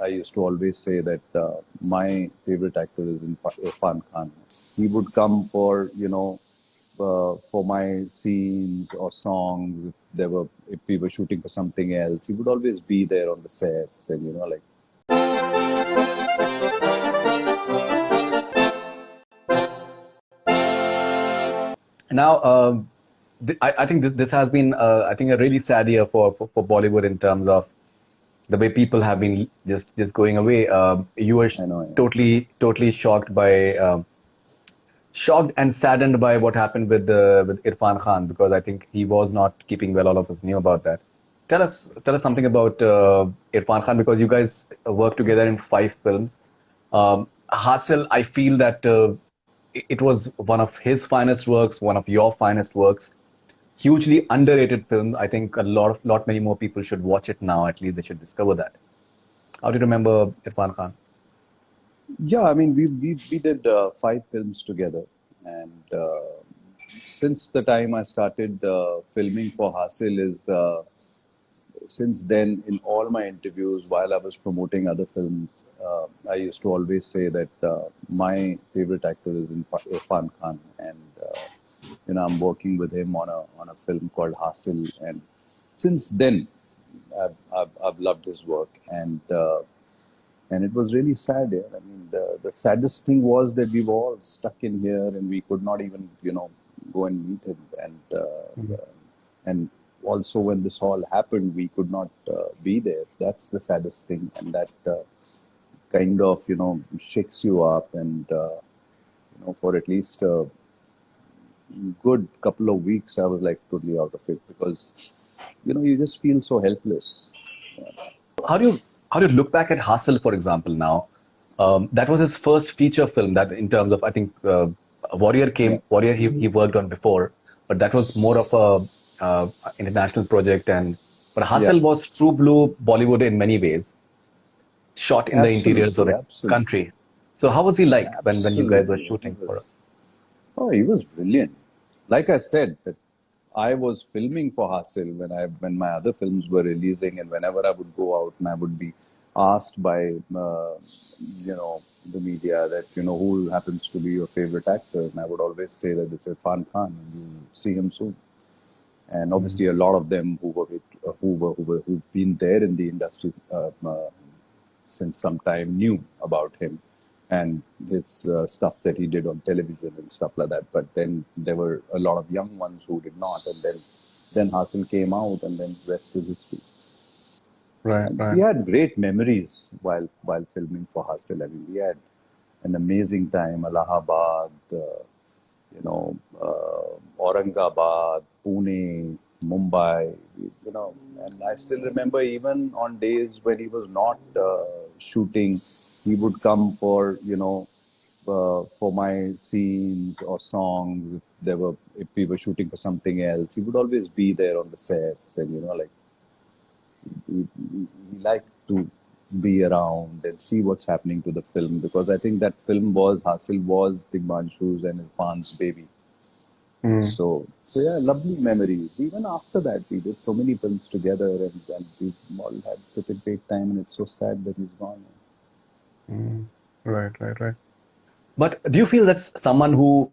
I used to always say that my favorite actor is Irrfan Khan. He would come for my scenes or songs. If we were shooting for something else, he would always be there on the sets, and like. Now, I think this has been, I think, a really sad year for Bollywood in terms of the way people have been just going away. You were I know. totally shocked and saddened by what happened with Irfan Khan, because I think he was not keeping well. All of us knew about that. Tell us something about Irfan Khan, because you guys worked together in 5 films. Haasil, I feel that it was one of his finest works, one of your finest works. Hugely underrated film. I think a lot many more people should watch it now. At least they should discover that. How do you remember Irfan Khan? Yeah, I mean, we did 5 films together, and since the time I started filming for Haasil is since then, in all my interviews while I was promoting other films, I used to always say that my favorite actor is Irfan Khan, and I'm working with him on a film called Haasil, and since then, I've loved his work, and it was really sad. Yeah. I mean, the saddest thing was that we were all stuck in here, and we could not even go and meet him, and also when this all happened, we could not be there. That's the saddest thing, and that kind of shakes you up, and for at least a good couple of weeks, I was like totally out of it, because you just feel so helpless. How do you look back at Hustle, for example? Now, that was his first feature film. That, in terms of, I think, Yeah, Warrior he worked on before, but that was more of a international project. But yeah, Hustle was true blue Bollywood in many ways, shot in the interiors of absolutely, a absolutely, country. So how was he like when you guys were absolutely. He shooting for? was. Oh, he was brilliant. Like I said, that I was filming for Haasil when my other films were releasing, and whenever I would go out and I would be asked by the media that who happens to be your favorite actor, and I would always say that it's Irfan Khan, and you'll see him soon. And Mhm. obviously, a lot of them who've been there in the industry since some time knew about him and his stuff that he did on television and stuff like that. But then there were a lot of young ones who did not, and then Haasil came out, and then rest is history. Right, And right. we had great memories while filming for Haasil. I mean, we had an amazing time. Allahabad, Aurangabad, Pune, Mumbai, and I still remember even on days when he was not shooting, he would come for my scenes or songs. If we were shooting for something else, he would always be there on the sets, and like we like to be around and see what's happening to the film, because I think that film was Hasil was the Manshus and Irfan's baby. Mm. So yeah, lovely memories. Even after that, we did so many films together, and we all had such a great time. And it's so sad that he's gone. Mm. Right, right, right. But do you feel that's someone who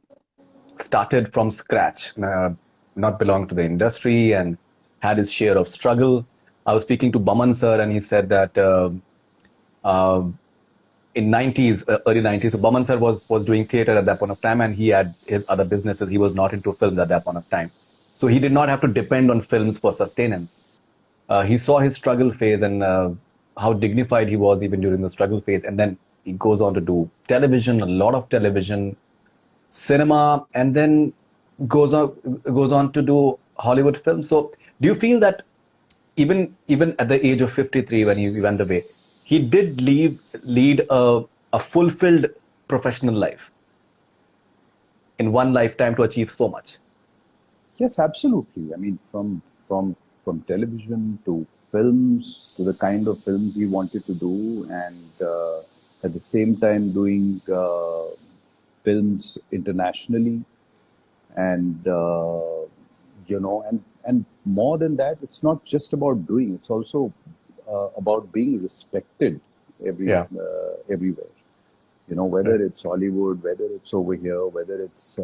started from scratch, not belong to the industry, and had his share of struggle? I was speaking to Baman sir, and he said that uh, in 90s, early 90s, so Baman sir was doing theater at that point of time, and he had his other businesses. He was not into films at that point of time. So he did not have to depend on films for sustenance. He saw his struggle phase, and how dignified he was even during the struggle phase. And then he goes on to do television, a lot of television, cinema, and then goes on to do Hollywood films. So do you feel that even at the age of 53, when he went away, he did lead a fulfilled professional life in one lifetime to achieve so much? Yes, absolutely. I mean, from television to films to the kind of films he wanted to do, and at the same time doing films internationally, and and more than that, it's not just about doing; it's also about being respected. Yeah. everywhere. You know, whether Right. it's Hollywood, whether it's over here, whether it's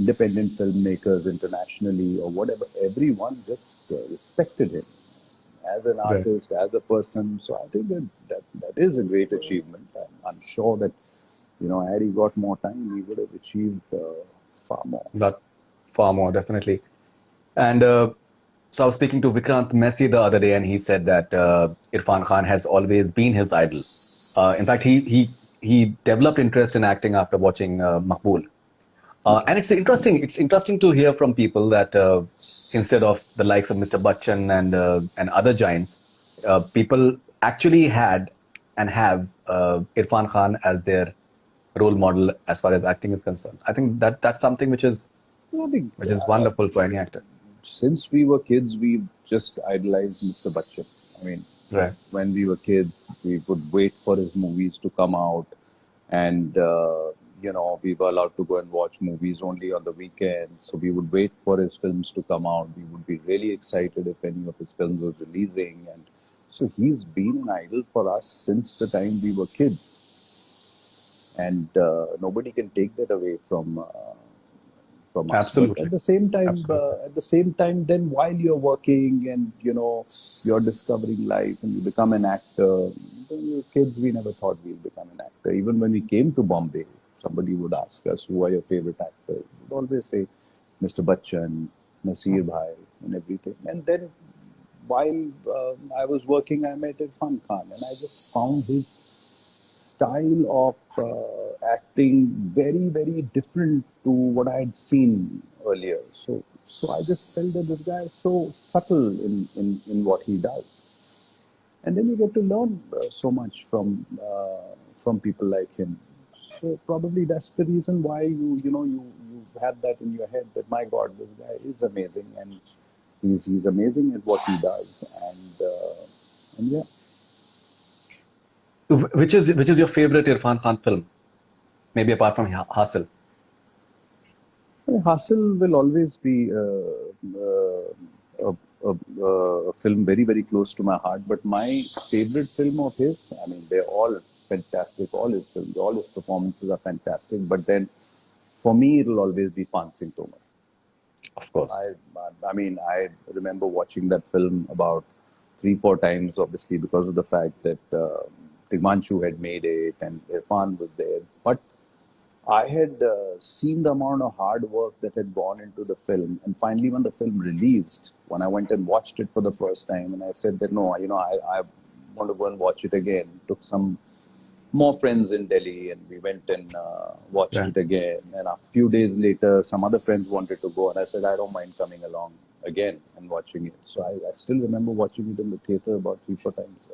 independent filmmakers internationally or whatever, everyone just respected him as an Right. artist, as a person. So I think that is a great achievement. I'm sure that, had he got more time, he would have achieved far more. But far more, definitely. And so I was speaking to Vikrant Messi the other day, and he said that Irfan Khan has always been his idol. In fact, he developed interest in acting after watching Maqbool. Okay. And it's interesting. It's interesting to hear from people that instead of the likes of Mr. Bachchan and other giants, people actually had and have Irfan Khan as their role model as far as acting is concerned. I think that's something I think which is wonderful for any actor. since we were kids, we just idolized Mr. Bachchan. I mean, Right. when we were kids, we would wait for his movies to come out, and we were allowed to go and watch movies only on the weekend. So we would wait for his films to come out. We would be really excited if any of his films was releasing, and so he's been an idol for us since the time we were kids, and nobody can take that away from us. But Absolutely. Absolutely. at the same time, then while you're working and you're discovering life and you become an actor, when we were kids, we never thought we'll become an actor. Even when we came to Bombay, somebody would ask us, "Who are your favorite actors?" We'd always say, "Mr. Bachchan, Nasir Bhai, and everything." And then while I was working, I met Irfan Khan, and I just found his style of acting very, very different to what I had seen earlier. So I just felt that this guy is so subtle in what he does, and then you get to learn so much from people like him. So probably that's the reason why you have that in your head that my God, this guy is amazing, and he's amazing at what he does, and yeah. Which is your favorite Irfan Khan film? Maybe apart from Haasil. Hustle will always be a film very, very close to my heart. But my favorite film of his, I mean, they're all fantastic. All his films, all his performances are fantastic. But then, for me, it'll always be Pan Singh Tomar. Of course. I, I mean, I remember watching that film about 3, 4 times, obviously, because of the fact that Tigmanshu had made it and Irfan was there. But I had seen the amount of hard work that had gone into the film, and finally, when the film released, when I went and watched it for the first time, and I said that no, I want to go and watch it again. Took some more friends in Delhi, and we went and watched Yeah. it again. And a few days later, some other friends wanted to go, and I said I don't mind coming along again and watching it. So I still remember watching it in the theater about 3, 4 times.